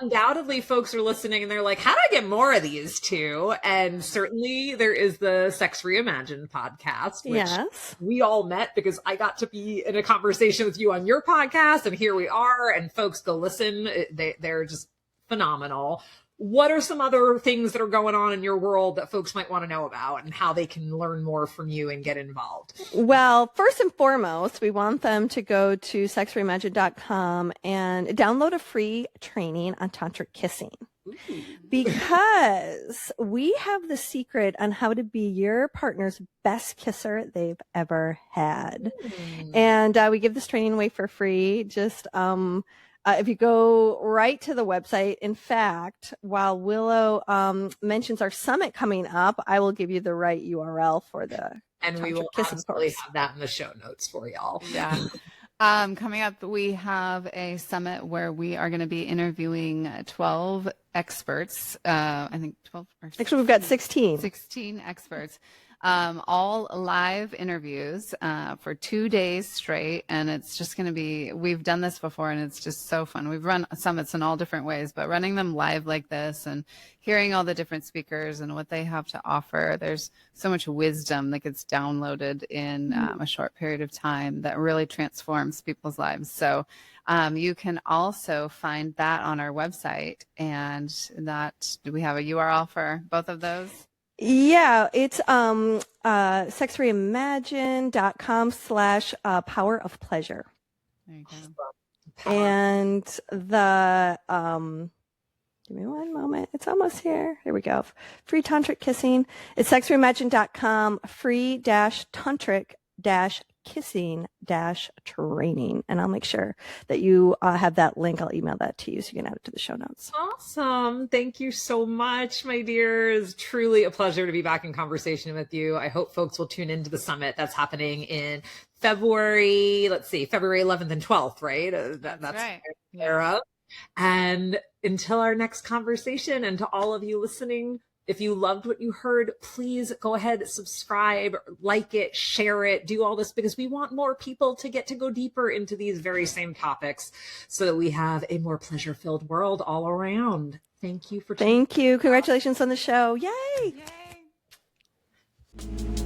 undoubtedly folks are listening and they're like, how do I get more of these two? And certainly there is the Sex Reimagined podcast, which we all met because I got to be in a conversation with you on your podcast, and here we are, and folks go listen. They're just phenomenal. What are some other things that are going on in your world that folks might want to know about, and how they can learn more from you and get involved? Well, first and foremost, we want them to go to sexreimagined.com and download a free training on tantric kissing. Because we have the secret on how to be your partner's best kisser they've ever had. And we give this training away for free. Just if you go right to the website, in fact, while Willow mentions our summit coming up, I will give you the right URL for the and we will absolutely have that in the show notes for y'all. Yeah. Coming up, we have a summit where we are going to be interviewing 12 experts. I think 12. Actually, we've got 16. 16 experts. All live interviews for 2 days straight. And it's just going to be, we've done this before and it's just so fun. We've run summits in all different ways, but running them live like this and hearing all the different speakers and what they have to offer, there's so much wisdom that gets downloaded in a short period of time that really transforms people's lives. So you can also find that on our website, and that, do we have a URL for both of those? Yeah, it's sexreimagined.com/power of pleasure. There you go. And the give me one moment. It's almost here. Here we go. Free tantric kissing. It's sexreimagined.com free-tantric-kissing-training. And I'll make sure that you have that link. I'll email that to you so you can add it to the show notes. Awesome. Thank you so much, my dears. Truly a pleasure to be back in conversation with you. I hope folks will tune into the summit that's happening in February. Let's see, February 11th and 12th, right? That's right. Era. And until our next conversation, and to all of you listening, If you loved what you heard, please go ahead, subscribe, like it, share it, do all this, because we want more people to get to go deeper into these very same topics so that we have a more pleasure-filled world all around. Thank you for Thank you. Congratulations on the show. Yay. Yay.